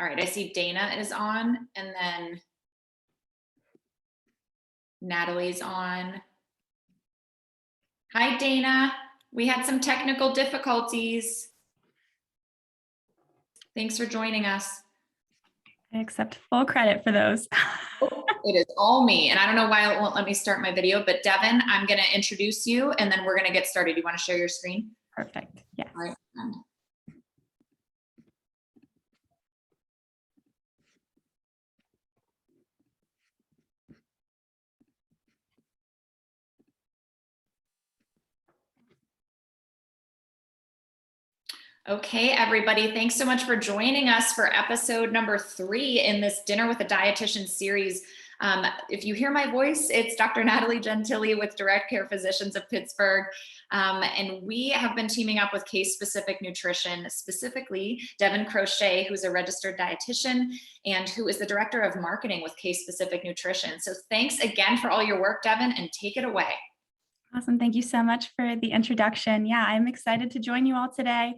All right, I see Dana is on, and then Natalie's on. Hi, Dana. We had some technical difficulties. Thanks for joining us. I accept full credit for those. It is all me, and I don't know why it won't let me start my video, but Devon, I'm going to introduce you, and then we're going to get started. You want to share your screen? Perfect. Yes. All right. Okay, everybody, thanks so much for joining us for episode number 3 in this Dinner with a Dietitian series. If you hear my voice, it's Dr. Natalie Gentili with Care Physicians of Pittsburgh. And we have been teaming up with case-specific nutrition, specifically Devon Kroesche, who's a registered dietitian and who is the director of marketing with case-specific nutrition. So thanks again for all your work, Devon, and take it away. Awesome. Thank you so much for the introduction. Yeah, I'm excited to join you all today.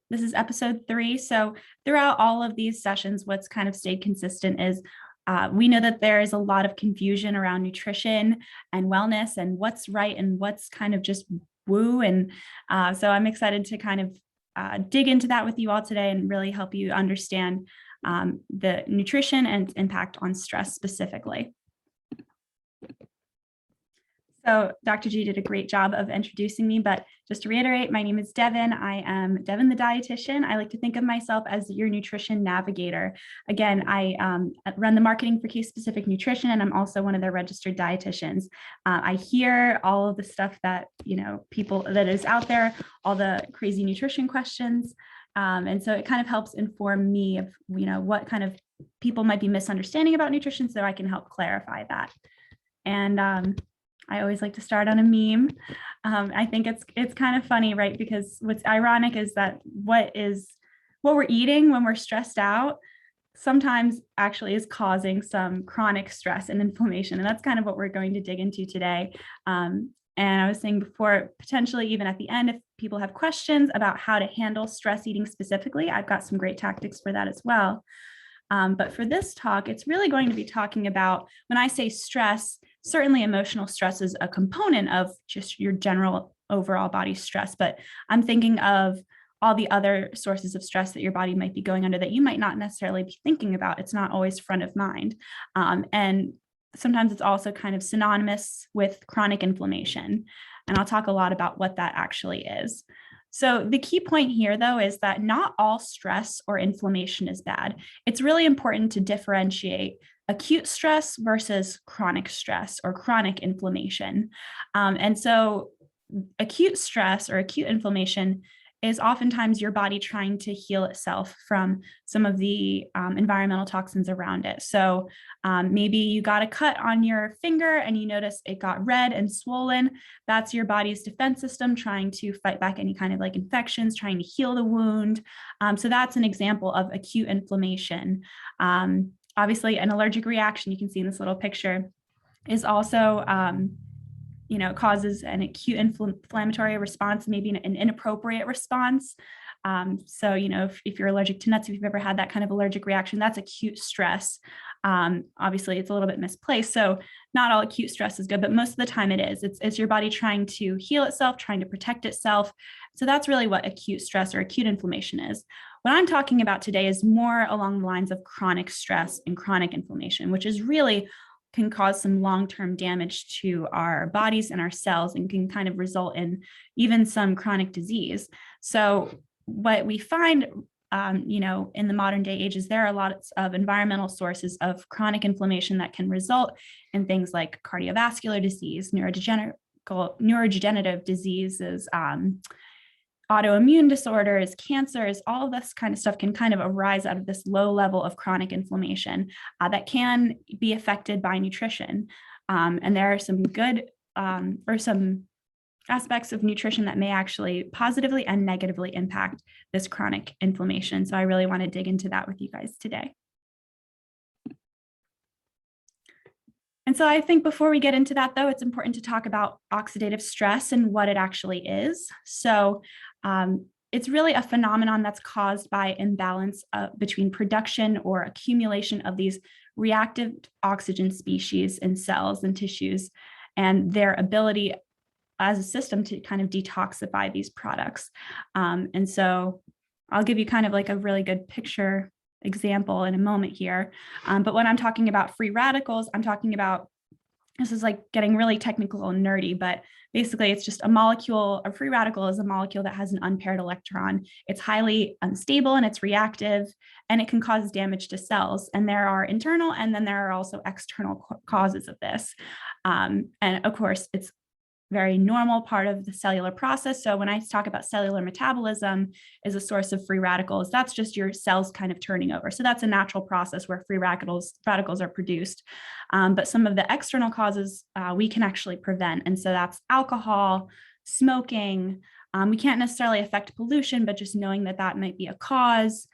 This is episode 3. So throughout all of these sessions, what's kind of stayed consistent is we know that there is a lot of confusion around nutrition and wellness and what's right and what's kind of just woo. And so I'm excited to kind of dig into that with you all today and really help you understand the nutrition and its impact on stress specifically. So Dr. G did a great job of introducing me, but just to reiterate, my name is Devon. I am Devon the dietitian. I like to think of myself as your nutrition navigator. Again, I run the marketing for case-specific nutrition, and I'm also one of their registered dietitians. I hear all of the stuff that, people that is out there, all the crazy nutrition questions. And so it kind of helps inform me of, what kind of people might be misunderstanding about nutrition so I can help clarify that. And I always like to start on a meme. I think it's kind of funny, right? Because what's ironic is that what we're eating when we're stressed out sometimes actually is causing some chronic stress and inflammation. And that's kind of what we're going to dig into today. And I was saying before, potentially even at the end, if people have questions about how to handle stress eating specifically, I've got some great tactics for that as well. But for this talk, it's really going to be talking about, when I say stress, certainly emotional stress is a component of just your general overall body stress, but I'm thinking of all the other sources of stress that your body might be going under that you might not necessarily be thinking about. It's not always front of mind. And sometimes it's also kind of synonymous with chronic inflammation. And I'll talk a lot about what that actually is. So the key point here, though, is that not all stress or inflammation is bad. It's really important to differentiate acute stress versus chronic stress or chronic inflammation. And so acute stress or acute inflammation is oftentimes your body trying to heal itself from some of the environmental toxins around it. So maybe you got a cut on your finger and you notice it got red and swollen. That's your body's defense system trying to fight back any kind of like infections, trying to heal the wound. So that's an example of acute inflammation. Obviously, an allergic reaction, you can see in this little picture, is also causes an acute inflammatory response, maybe an inappropriate response. So, if you're allergic to nuts, if you've ever had that kind of allergic reaction, that's acute stress. Obviously, it's a little bit misplaced. So not all acute stress is good, but most of the time it is. It's your body trying to heal itself, trying to protect itself. So that's really what acute stress or acute inflammation is. What I'm talking about today is more along the lines of chronic stress and chronic inflammation, which is really can cause some long-term damage to our bodies and our cells and can kind of result in even some chronic disease. So what we find, in the modern day age is there are lots of environmental sources of chronic inflammation that can result in things like cardiovascular disease, neurodegenerative diseases, autoimmune disorders, cancers, all of this kind of stuff can kind of arise out of this low level of chronic inflammation that can be affected by nutrition. And there are some good or some aspects of nutrition that may actually positively and negatively impact this chronic inflammation. So I really want to dig into that with you guys today. And so I think before we get into that, though, it's important to talk about oxidative stress and what it actually is. So it's really a phenomenon that's caused by imbalance between production or accumulation of these reactive oxygen species in cells and tissues, and their ability as a system to kind of detoxify these products. And so I'll give you kind of like a really good picture example in a moment here. But when I'm talking about free radicals, I'm talking about, this is like getting really technical and nerdy, but basically it's just a molecule. A free radical is a molecule that has an unpaired electron. It's highly unstable and it's reactive, and it can cause damage to cells. And there are internal and then there are also external causes of this. And of course, it's very normal part of the cellular process. So when I talk about cellular metabolism as a source of free radicals, that's just your cells kind of turning over. So that's a natural process where free radicals are produced. But some of the external causes we can actually prevent. And so that's alcohol, smoking. We can't necessarily affect pollution, but just knowing that that might be a cause.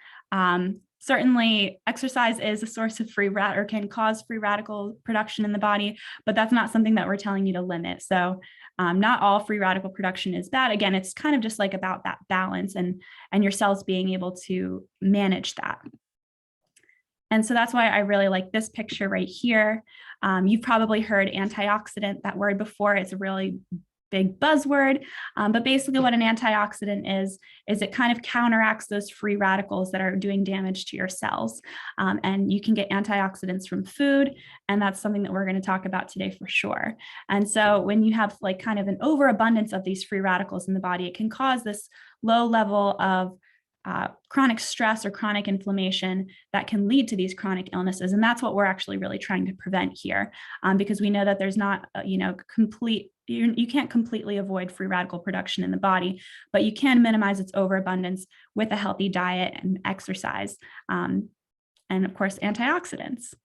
Certainly, exercise is a source of or can cause free radical production in the body, but that's not something that we're telling you to limit. So not all free radical production is bad. Again, it's kind of just like about that balance and your cells being able to manage that. And so that's why I really like this picture right here. You've probably heard antioxidant, that word before. It's a really big buzzword, but basically what an antioxidant is it kind of counteracts those free radicals that are doing damage to your cells. And you can get antioxidants from food, and that's something that we're going to talk about today for sure. And so when you have like kind of an overabundance of these free radicals in the body, it can cause this low level of chronic stress or chronic inflammation that can lead to these chronic illnesses. And that's what we're actually really trying to prevent here, because we know that there's not, you can't completely avoid free radical production in the body, but you can minimize its overabundance with a healthy diet and exercise, and of course, antioxidants.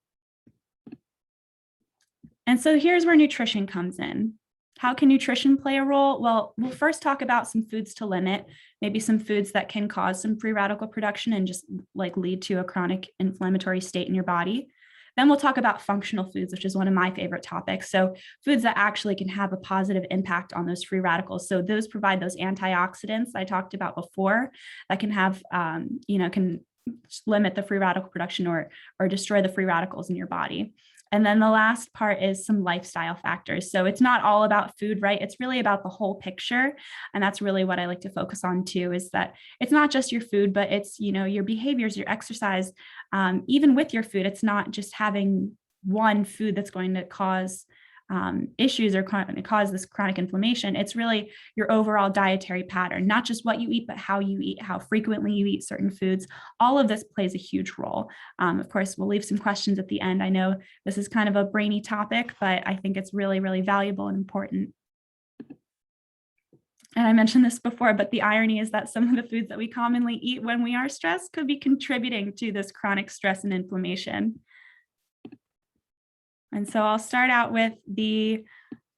And so here's where nutrition comes in. How can nutrition play a role? Well, we'll first talk about some foods to limit, maybe some foods that can cause some free radical production and just like lead to a chronic inflammatory state in your body. Then we'll talk about functional foods, which is one of my favorite topics. So foods that actually can have a positive impact on those free radicals. So those provide those antioxidants I talked about before that can have, can limit the free radical production or destroy the free radicals in your body. And then the last part is some lifestyle factors. So it's not all about food, right? It's really about the whole picture. And that's really what I like to focus on too, is that it's not just your food, but it's, your behaviors, your exercise. Even with your food, it's not just having one food that's going to cause issues or cause this chronic inflammation. It's really your overall dietary pattern, not just what you eat, but how you eat, how frequently you eat certain foods. All of this plays a huge role. Of course, we'll leave some questions at the end. I know this is kind of a brainy topic, but I think it's really, really valuable and important. And I mentioned this before, but the irony is that some of the foods that we commonly eat when we are stressed could be contributing to this chronic stress and inflammation. And so I'll start out with the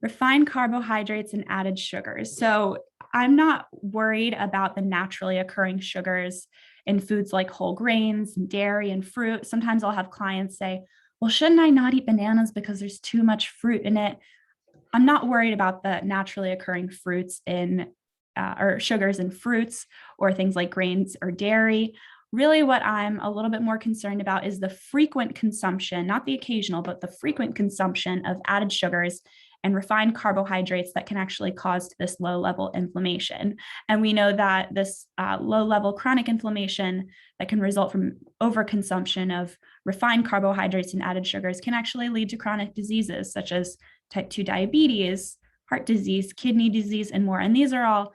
refined carbohydrates and added sugars. So I'm not worried about the naturally occurring sugars in foods like whole grains, and dairy, and fruit. Sometimes I'll have clients say, well, shouldn't I not eat bananas because there's too much fruit in it? I'm not worried about the naturally occurring fruits or sugars in fruits or things like grains or dairy. Really, what I'm a little bit more concerned about is the frequent consumption, not the occasional, but the frequent consumption of added sugars and refined carbohydrates that can actually cause this low-level inflammation. And we know that this low-level chronic inflammation that can result from overconsumption of refined carbohydrates and added sugars can actually lead to chronic diseases such as type 2 diabetes, heart disease, kidney disease, and more. And these are all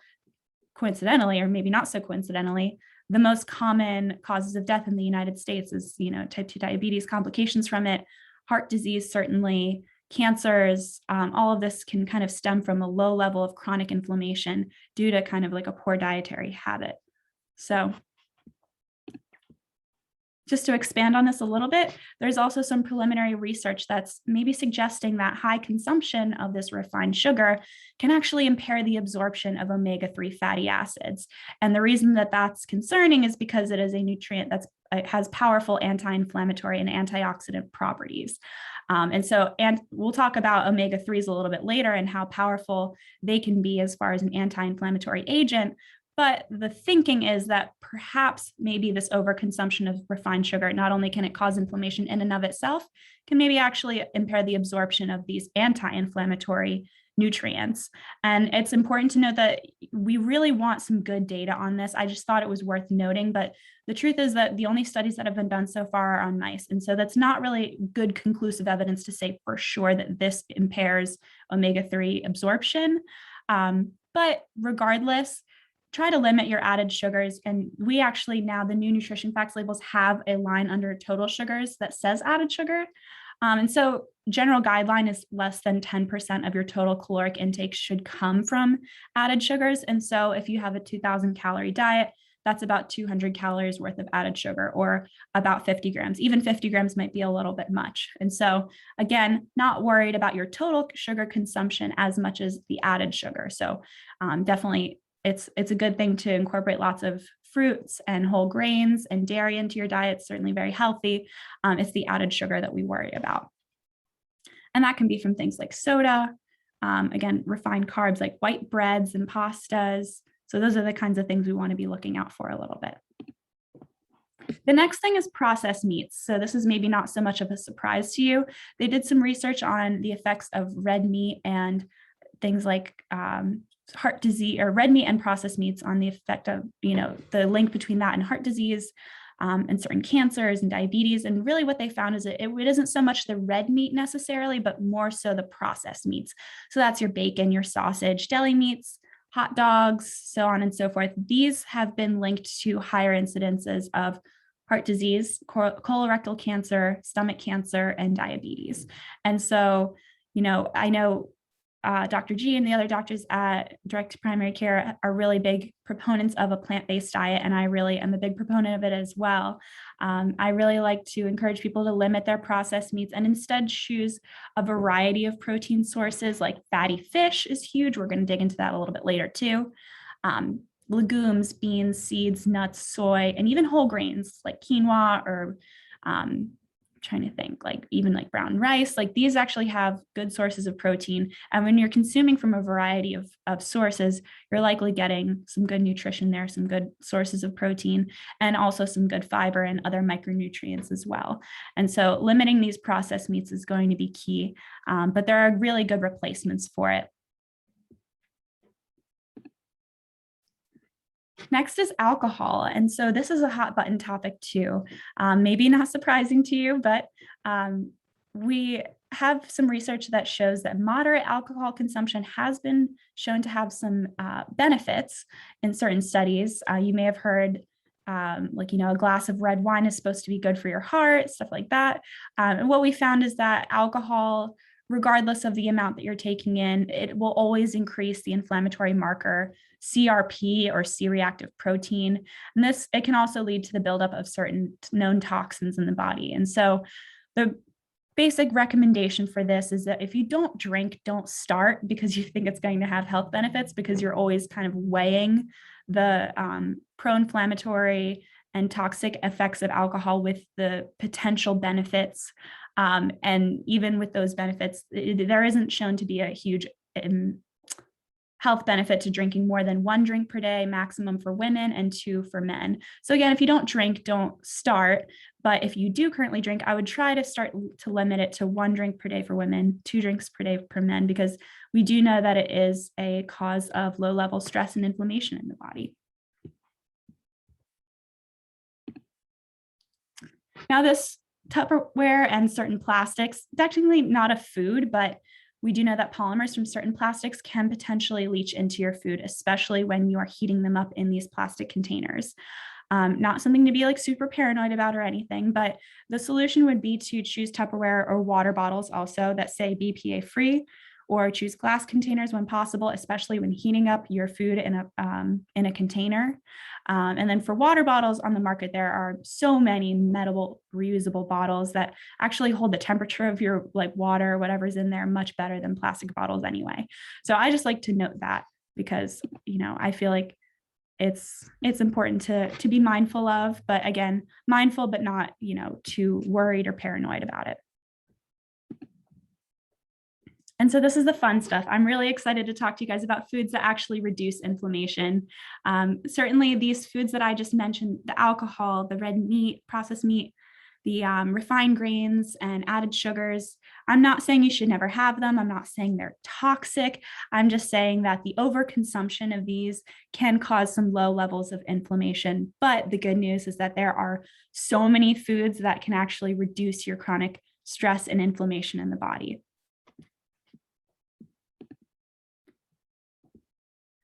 coincidentally, or maybe not so coincidentally, the most common causes of death in the United States is, type 2 diabetes, complications from it, heart disease, certainly, cancers. All of this can kind of stem from a low level of chronic inflammation due to kind of like a poor dietary habit. So just to expand on this a little bit, there's also some preliminary research that's maybe suggesting that high consumption of this refined sugar can actually impair the absorption of omega-3 fatty acids. And the reason that that's concerning is because it is a nutrient it has powerful anti-inflammatory and antioxidant properties. And we'll talk about omega-3s a little bit later and how powerful they can be as far as an anti-inflammatory agent. But the thinking is that perhaps maybe this overconsumption of refined sugar, not only can it cause inflammation in and of itself, can maybe actually impair the absorption of these anti-inflammatory nutrients. And it's important to note that we really want some good data on this. I just thought it was worth noting, but the truth is that the only studies that have been done so far are on mice. And so that's not really good conclusive evidence to say for sure that this impairs omega-3 absorption. But regardless, try to limit your added sugars. And we actually now, the new nutrition facts labels have a line under total sugars that says added sugar. And so general guideline is less than 10% of your total caloric intake should come from added sugars. And so if you have a 2000 calorie diet, that's about 200 calories worth of added sugar, or about 50 grams. Even 50 grams might be a little bit much. And so again, not worried about your total sugar consumption as much as the added sugar. So definitely it's a good thing to incorporate lots of fruits and whole grains and dairy into your diet. It's certainly very healthy. It's the added sugar that we worry about. And that can be from things like soda, again, refined carbs like white breads and pastas. So those are the kinds of things we want to be looking out for a little bit. The next thing is processed meats. So this is maybe not so much of a surprise to you. They did some research on the effects of red meat and things like heart disease, or red meat and processed meats, on the effect of, the link between that and heart disease and certain cancers and diabetes. And really what they found is that it isn't so much the red meat necessarily, but more so the processed meats. So that's your bacon, your sausage, deli meats, hot dogs, so on and so forth. These have been linked to higher incidences of heart disease, colorectal cancer, stomach cancer, and diabetes. And so, I know Dr. G and the other doctors at Direct Primary Care are really big proponents of a plant-based diet, and I really am a big proponent of it as well. I really like to encourage people to limit their processed meats and instead choose a variety of protein sources. Like fatty fish is huge. We're going to dig into that a little bit later too. Legumes, beans, seeds, nuts, soy, and even whole grains like quinoa, or trying to think, like even like brown rice. Like these actually have good sources of protein. And when you're consuming from a variety of sources, you're likely getting some good nutrition there, some good sources of protein, and also some good fiber and other micronutrients as well. And so limiting these processed meats is going to be key, but there are really good replacements for it. Next is alcohol. And so this is a hot button topic too. Maybe not surprising to you, but we have some research that shows that moderate alcohol consumption has been shown to have some benefits in certain studies. You may have heard a glass of red wine is supposed to be good for your heart, stuff like that. And what we found is that alcohol, regardless of the amount that you're taking in, it will always increase the inflammatory marker CRP, or C-reactive protein. And it can also lead to the buildup of certain known toxins in the body. And so the basic recommendation for this is that if you don't drink, don't start because you think it's going to have health benefits, because you're always kind of weighing the pro-inflammatory and toxic effects of alcohol with the potential benefits. And even with those benefits, there isn't shown to be a huge health benefit to drinking more than 1 drink per day, maximum for women, and 2 for men. So again, if you don't drink, don't start. But if you do currently drink, I would try to start to limit it to 1 drink per day for women, 2 drinks per day for men, because we do know that it is a cause of low-level stress and inflammation in the body. Now, this Tupperware and certain plastics, technically not a food, but we do know that polymers from certain plastics can potentially leach into your food, especially when you are heating them up in these plastic containers. Not something to be like super paranoid about or anything, but the solution would be to choose Tupperware or water bottles also that say BPA free, or choose glass containers when possible, especially when heating up your food in a container. And then for water bottles on the market, there are so many metal reusable bottles that actually hold the temperature of your water, whatever's in there, much better than plastic bottles anyway. So I just like to note that because, I feel like it's important to be mindful of, but again, mindful, but not, too worried or paranoid about it. And so this is the fun stuff. I'm really excited to talk to you guys about foods that actually reduce inflammation. Certainly these foods that I just mentioned, the alcohol, the red meat, processed meat, the refined grains and added sugars. I'm not saying you should never have them. I'm not saying they're toxic. I'm just saying that the overconsumption of these can cause some low levels of inflammation. But the good news is that there are so many foods that can actually reduce your chronic stress and inflammation in the body.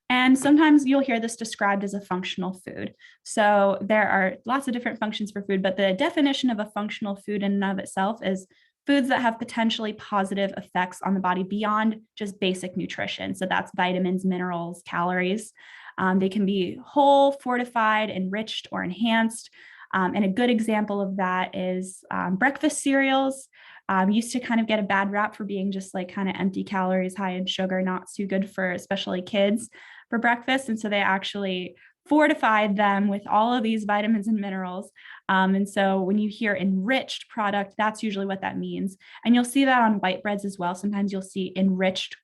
And sometimes you'll hear this described as a functional food. So there are lots of different functions for food, but the definition of a functional food in and of itself is foods that have potentially positive effects on the body beyond just basic nutrition. So that's vitamins, minerals, calories. They can be whole, fortified, enriched, or enhanced. And a good example of that is breakfast cereals. Used to kind of get a bad rap for being just like kind of empty calories, high in sugar, not too good for especially kids for breakfast. And so they actually fortified them with all of these vitamins and minerals. And so when you hear enriched product, that's usually what that means. And you'll see that on white breads as well. Sometimes you'll see enriched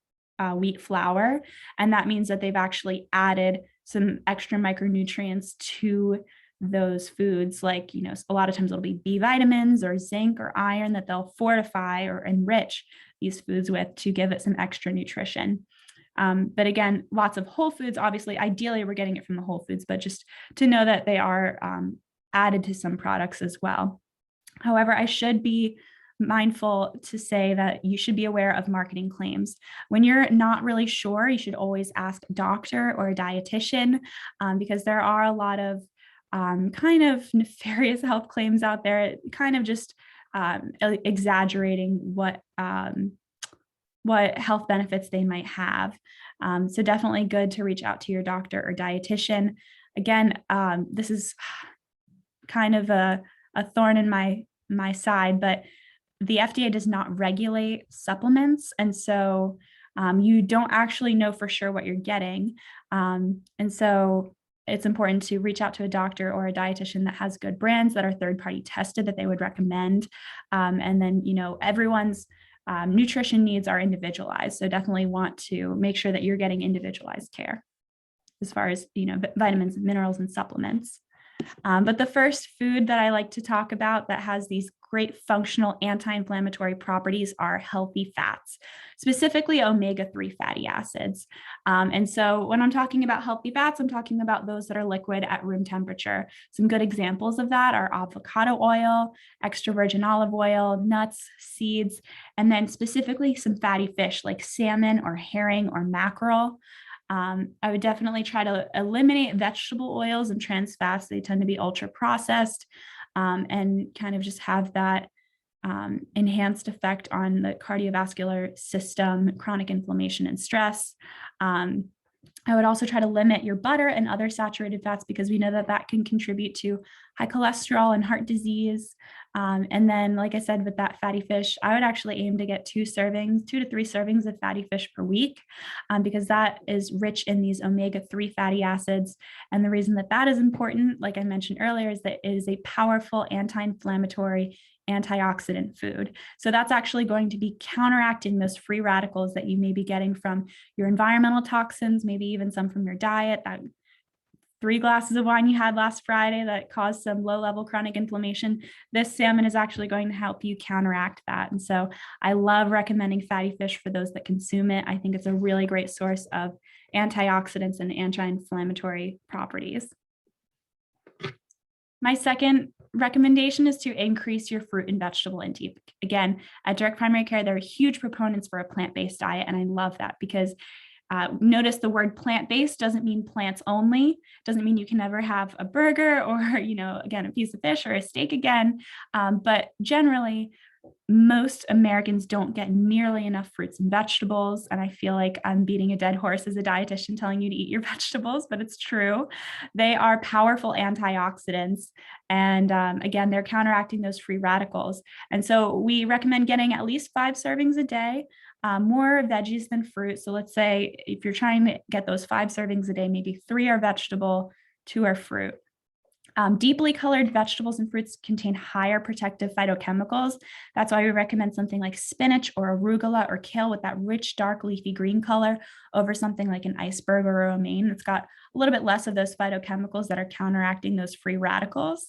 wheat flour, and that means that they've actually added some extra micronutrients to those foods, like, you know, a lot of times it'll be B vitamins or zinc or iron that they'll fortify or enrich these foods with to give it some extra nutrition. But again, lots of whole foods, obviously, ideally we're getting it from the whole foods, but just to know that they are added to some products as well. However, I should be mindful to say that you should be aware of marketing claims. When you're not really sure, you should always ask a doctor or a dietitian, because there are a lot of kind of nefarious health claims out there, kind of just exaggerating what health benefits they might have. So definitely good to reach out to your doctor or dietitian. Again, this is kind of a thorn in my side, but the FDA does not regulate supplements. And so you don't actually know for sure what you're getting. And so it's important to reach out to a doctor or a dietitian that has good brands that are third-party tested that they would recommend. And then, you know, everyone's nutrition needs are individualized. So definitely want to make sure that you're getting individualized care as far as, you know, vitamins, minerals, and supplements. But the first food that I like to talk about that has these great functional anti-inflammatory properties are healthy fats, specifically omega-3 fatty acids. And so when I'm talking about healthy fats, I'm talking about those that are liquid at room temperature. Some good examples of that are avocado oil, extra virgin olive oil, nuts, seeds, and then specifically some fatty fish like salmon or herring or mackerel. I would definitely try to eliminate vegetable oils and trans fats. They tend to be ultra processed and kind of just have that enhanced effect on the cardiovascular system, chronic inflammation, and stress. I would also try to limit your butter and other saturated fats because we know that that can contribute to high cholesterol and heart disease. And then, like I said, with that fatty fish, I would actually aim to get 2 to 3 servings of fatty fish per week because that is rich in these omega-3 fatty acids. And the reason that that is important, like I mentioned earlier, is that it is a powerful anti-inflammatory antioxidant food. So that's actually going to be counteracting those free radicals that you may be getting from your environmental toxins, maybe even some from your diet, that 3 glasses of wine you had last Friday that caused some low-level chronic inflammation. This salmon is actually going to help you counteract that. And so I love recommending fatty fish for those that consume it. I think it's a really great source of antioxidants and anti-inflammatory properties. My second recommendation is to increase your fruit and vegetable intake. Again, at Direct Primary Care, they're huge proponents for a plant-based diet, and I love that because notice the word plant-based doesn't mean plants only, doesn't mean you can never have a burger or, you know, again, a piece of fish or a steak again, but generally, most Americans don't get nearly enough fruits and vegetables. And I feel like I'm beating a dead horse as a dietitian telling you to eat your vegetables, but it's true. They are powerful antioxidants. And again, they're counteracting those free radicals. And so we recommend getting at least 5 servings a day, more veggies than fruit. So let's say if you're trying to get those 5 servings a day, maybe 3 are vegetable, 2 are fruit. Deeply colored vegetables and fruits contain higher protective phytochemicals. That's why we recommend something like spinach or arugula or kale with that rich, dark, leafy green color over something like an iceberg or a romaine. It's got a little bit less of those phytochemicals that are counteracting those free radicals.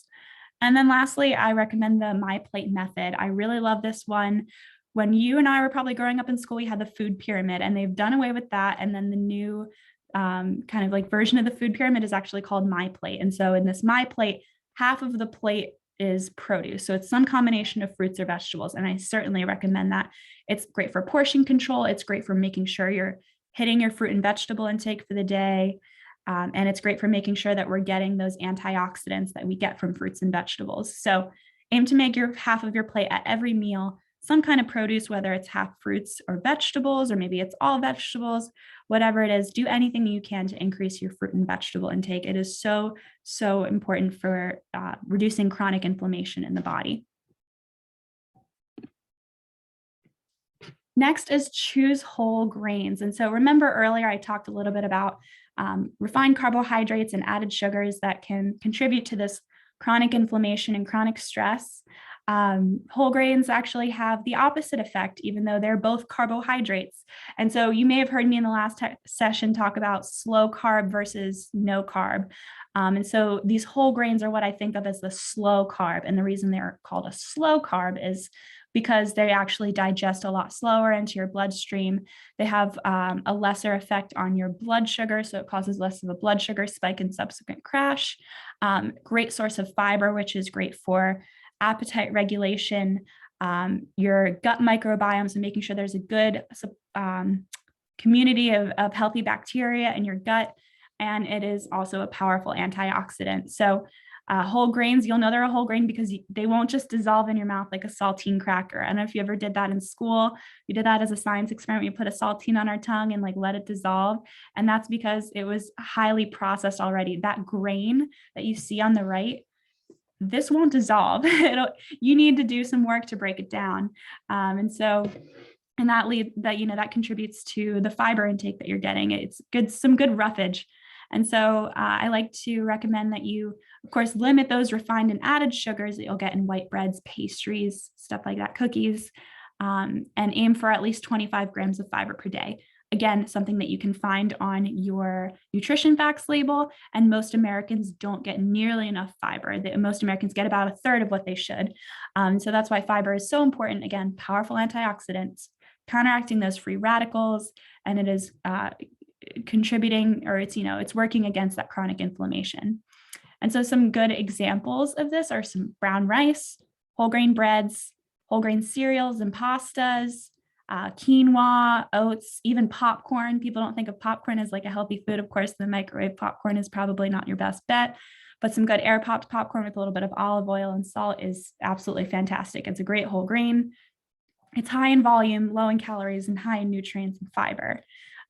And then lastly, I recommend the My Plate method. I really love this one. When you and I were probably growing up in school, we had the food pyramid, and they've done away with that. And then the new kind of like version of the food pyramid is actually called My Plate. And so in this My Plate, half of the plate is produce. So it's some combination of fruits or vegetables. And I certainly recommend that. It's great for portion control. It's great for making sure you're hitting your fruit and vegetable intake for the day. And it's great for making sure that we're getting those antioxidants that we get from fruits and vegetables. So aim to make your half of your plate at every meal some kind of produce, whether it's half fruits or vegetables, or maybe it's all vegetables, whatever it is, do anything you can to increase your fruit and vegetable intake. It is so, so important for reducing chronic inflammation in the body. Next is choose whole grains. And so remember earlier, I talked a little bit about refined carbohydrates and added sugars that can contribute to this chronic inflammation and chronic stress. Whole grains actually have the opposite effect, even though they're both carbohydrates. And so you may have heard me in the last session talk about slow carb versus no carb. And so these whole grains are what I think of as the slow carb. And the reason they're called a slow carb is because they actually digest a lot slower into your bloodstream. They have a lesser effect on your blood sugar, so it causes less of a blood sugar spike and subsequent crash. Great source of fiber, which is great for appetite regulation, your gut microbiome, so making sure there's a good community of healthy bacteria in your gut. And it is also a powerful antioxidant. So whole grains, you'll know they're a whole grain because they won't just dissolve in your mouth like a saltine cracker. I don't know if you ever did that in school. We did that as a science experiment. We put a saltine on our tongue and like let it dissolve. And that's because it was highly processed already. That grain that you see on the right, this won't dissolve. You need to do some work to break it down. And that contributes to the fiber intake that you're getting. It's good, some good roughage. And so I like to recommend that you, of course, limit those refined and added sugars that you'll get in white breads, pastries, stuff like that, cookies, and aim for at least 25 grams of fiber per day. Again, something that you can find on your nutrition facts label, and most Americans don't get nearly enough fiber. Most Americans get about a third of what they should. So that's why fiber is so important. Again, powerful antioxidants, counteracting those free radicals, and it is contributing, or it's working against that chronic inflammation. And so some good examples of this are some brown rice, whole grain breads, whole grain cereals and pastas, quinoa, oats, even popcorn. People don't think of popcorn as like a healthy food. Of course, the microwave popcorn is probably not your best bet, but some good air popped popcorn with a little bit of olive oil and salt is absolutely fantastic. It's a great whole grain. It's high in volume, low in calories, and high in nutrients and fiber.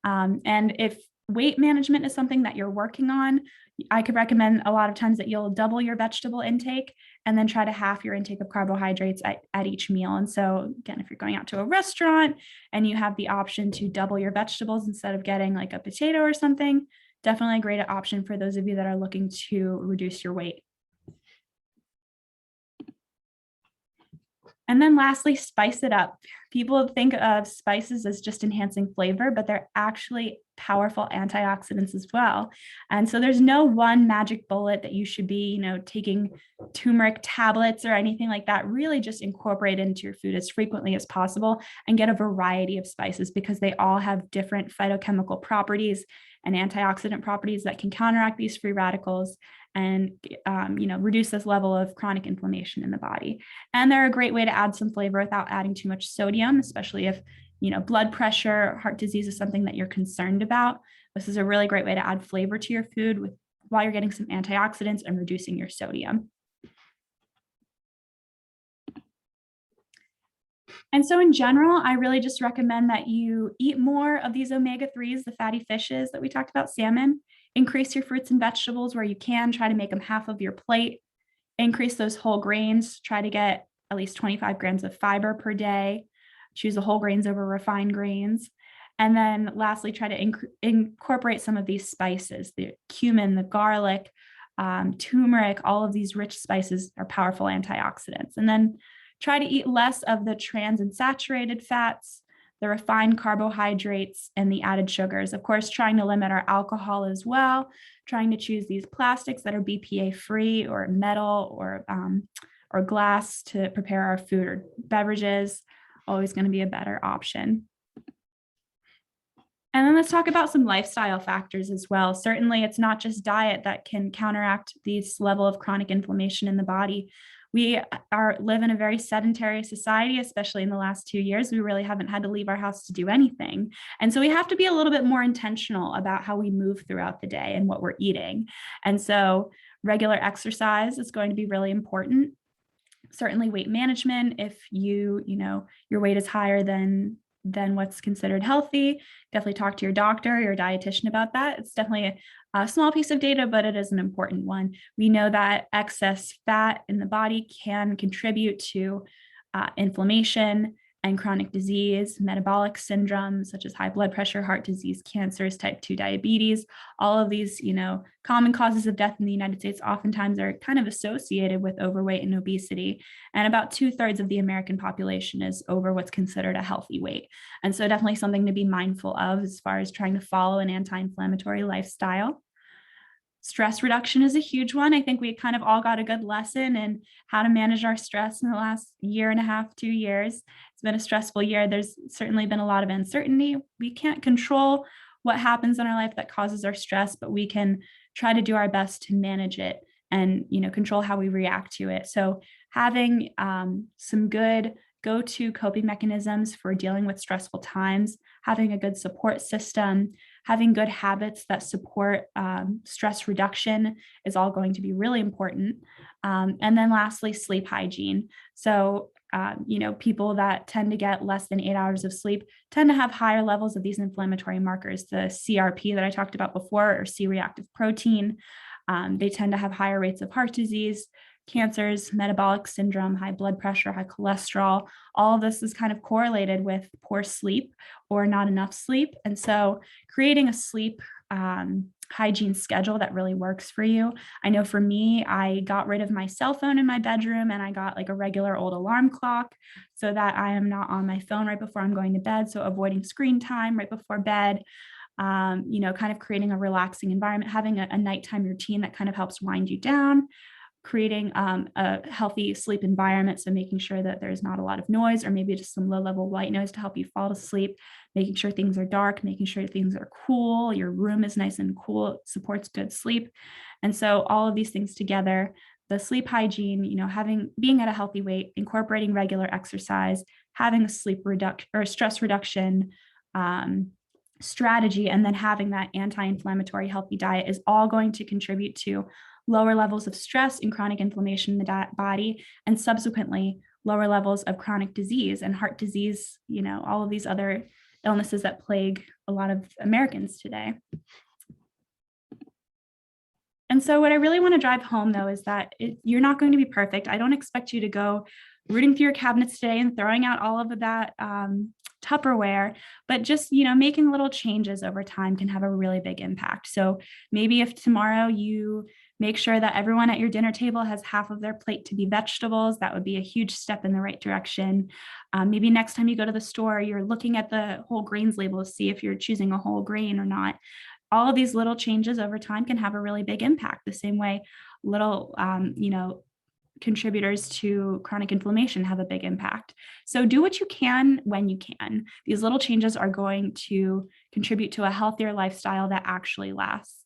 And if weight management is something that you're working on, I could recommend a lot of times that you'll double your vegetable intake and then try to half your intake of carbohydrates at each meal. And so again, if you're going out to a restaurant and you have the option to double your vegetables instead of getting like a potato or something, definitely a great option for those of you that are looking to reduce your weight. And then lastly, spice it up. People think of spices as just enhancing flavor, but they're actually powerful antioxidants as well. And so there's no one magic bullet that you should be, taking turmeric tablets or anything like that. Really just incorporate it into your food as frequently as possible and get a variety of spices because they all have different phytochemical properties and antioxidant properties that can counteract these free radicals and reduce this level of chronic inflammation in the body. And they're a great way to add some flavor without adding too much sodium, especially if blood pressure, heart disease is something that you're concerned about. This is a really great way to add flavor to your food while you're getting some antioxidants and reducing your sodium. And so in general, I really just recommend that you eat more of these omega-3s, the fatty fishes that we talked about, salmon. Increase your fruits and vegetables where you can. Try to make them half of your plate. Increase those whole grains. Try to get at least 25 grams of fiber per day. Choose the whole grains over refined grains. And then lastly, try to incorporate some of these spices, the cumin, the garlic, turmeric, all of these rich spices are powerful antioxidants. And then try to eat less of the trans and saturated fats, the refined carbohydrates, and the added sugars. Of course, trying to limit our alcohol as well, trying to choose these plastics that are BPA free, or metal, or glass to prepare our food or beverages, always going to be a better option. And then let's talk about some lifestyle factors as well. Certainly, it's not just diet that can counteract this level of chronic inflammation in the body. We live in a very sedentary society, especially in the last 2 years. We really haven't had to leave our house to do anything. And so we have to be a little bit more intentional about how we move throughout the day and what we're eating. And so regular exercise is going to be really important. Certainly weight management, if your weight is higher than what's considered healthy, definitely talk to your doctor, your dietitian about that. It's definitely a small piece of data, but it is an important one. We know that excess fat in the body can contribute to inflammation and chronic disease, metabolic syndromes such as high blood pressure, heart disease, cancers, type 2 diabetes. All of these, common causes of death in the United States oftentimes are kind of associated with overweight and obesity. And about 2/3 of the American population is over what's considered a healthy weight. And so definitely something to be mindful of as far as trying to follow an anti-inflammatory lifestyle. Stress reduction is a huge one. I think we kind of all got a good lesson in how to manage our stress in the last 1.5 to 2 years. It's been a stressful year. There's certainly been a lot of uncertainty. We can't control what happens in our life that causes our stress, but we can try to do our best to manage it and control how we react to it. So having some good go-to coping mechanisms for dealing with stressful times, having a good support system, having good habits that support stress reduction is all going to be really important. And then lastly, sleep hygiene. So, people that tend to get less than 8 hours of sleep tend to have higher levels of these inflammatory markers, the CRP that I talked about before, or C-reactive protein. They tend to have higher rates of heart disease, cancers, metabolic syndrome, high blood pressure, high cholesterol. All of this is kind of correlated with poor sleep or not enough sleep. And so creating a sleep hygiene schedule that really works for you. I know for me, I got rid of my cell phone in my bedroom, and I got like a regular old alarm clock so that I am not on my phone right before I'm going to bed. So avoiding screen time right before bed. Kind of creating a relaxing environment, having a nighttime routine that kind of helps wind you down, creating a healthy sleep environment. So making sure that there's not a lot of noise, or maybe just some low-level white noise to help you fall to sleep, making sure things are dark, making sure things are cool, your room is nice and cool, it supports good sleep. And so all of these things together, the sleep hygiene, being at a healthy weight, incorporating regular exercise, having a stress reduction strategy, and then having that anti-inflammatory healthy diet is all going to contribute to lower levels of stress and chronic inflammation in the body, and subsequently lower levels of chronic disease and heart disease, all of these other illnesses that plague a lot of Americans today. And so what I really want to drive home, though, is that you're not going to be perfect. I don't expect you to go rooting through your cabinets today and throwing out all of that Tupperware, but just, making little changes over time can have a really big impact. So maybe if tomorrow you make sure that everyone at your dinner table has half of their plate to be vegetables, that would be a huge step in the right direction. Maybe next time you go to the store, you're looking at the whole grains label to see if you're choosing a whole grain or not. All of these little changes over time can have a really big impact. The same way little, contributors to chronic inflammation have a big impact. So do what you can when you can. These little changes are going to contribute to a healthier lifestyle that actually lasts.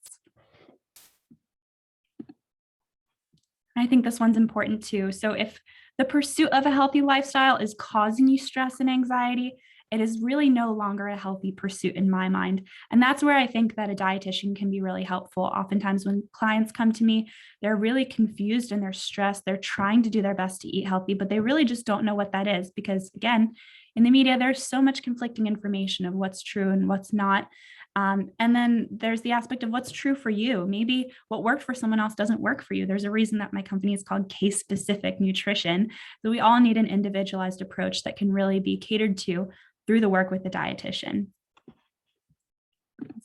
I think this one's important too. So if the pursuit of a healthy lifestyle is causing you stress and anxiety, it is really no longer a healthy pursuit in my mind. And that's where I think that a dietitian can be really helpful. Oftentimes when clients come to me, they're really confused and they're stressed. They're trying to do their best to eat healthy, but they really just don't know what that is, because again, in the media, there's so much conflicting information of what's true and what's not. And then there's the aspect of what's true for you. Maybe what worked for someone else doesn't work for you. There's a reason that my company is called case-specific nutrition. So we all need an individualized approach that can really be catered to through the work with the dietitian.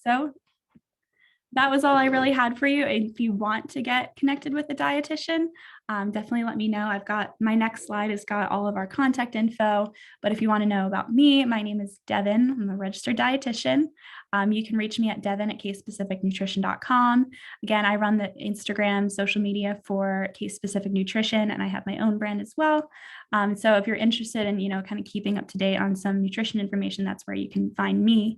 So that was all I really had for you. If you want to get connected with a dietitian, definitely let me know. I've got my next slide has got all of our contact info. But if you want to know about me, my name is Devon. I'm a registered dietitian. You can reach me at devon@casespecificnutrition.com. Again, I run the Instagram social media for Case Specific Nutrition, and I have my own brand as well. So if you're interested in, kind of keeping up to date on some nutrition information, that's where you can find me.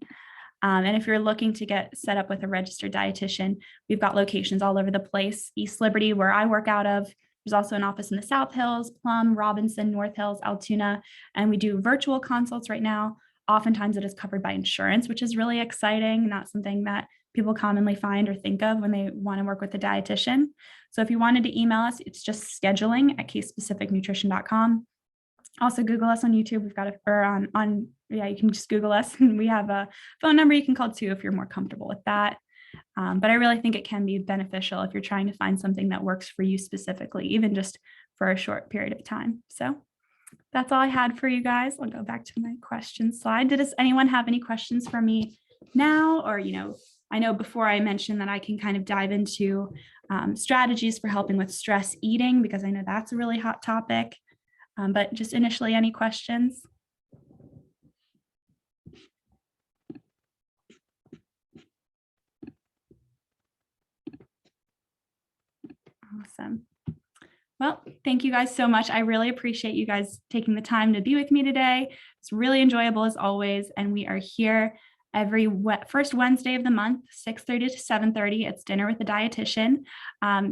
And if you're looking to get set up with a registered dietitian, we've got locations all over the place. East Liberty, where I work out of. There's also an office in the South Hills, Plum, Robinson, North Hills, Altoona, and we do virtual consults right now. Oftentimes it is covered by insurance, which is really exciting, not something that people commonly find or think of when they want to work with a dietitian. So if you wanted to email us, it's just scheduling@casespecificnutrition.com. Also Google us on YouTube. We've got you can just Google us, and we have a phone number you can call too if you're more comfortable with that. But I really think it can be beneficial if you're trying to find something that works for you specifically, even just for a short period of time. So that's all I had for you guys. I'll go back to my question slide. Does anyone have any questions for me now? Or, I know before I mentioned that I can kind of dive into strategies for helping with stress eating, because I know that's a really hot topic. But just initially, any questions? Awesome. Well, thank you guys so much. I really appreciate you guys taking the time to be with me today. It's really enjoyable as always. And we are here every first Wednesday of the month, 6:30 to 7:30. It's dinner with a dietitian.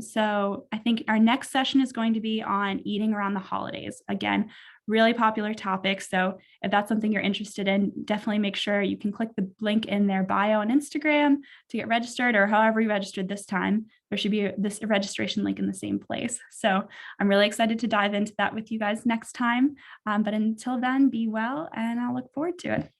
So I think our next session is going to be on eating around the holidays. Again, really popular topic. So if that's something you're interested in, definitely make sure you can click the link in their bio on Instagram to get registered, or however you registered this time. There should be this registration link in the same place. So I'm really excited to dive into that with you guys next time. But until then, be well, and I'll look forward to it.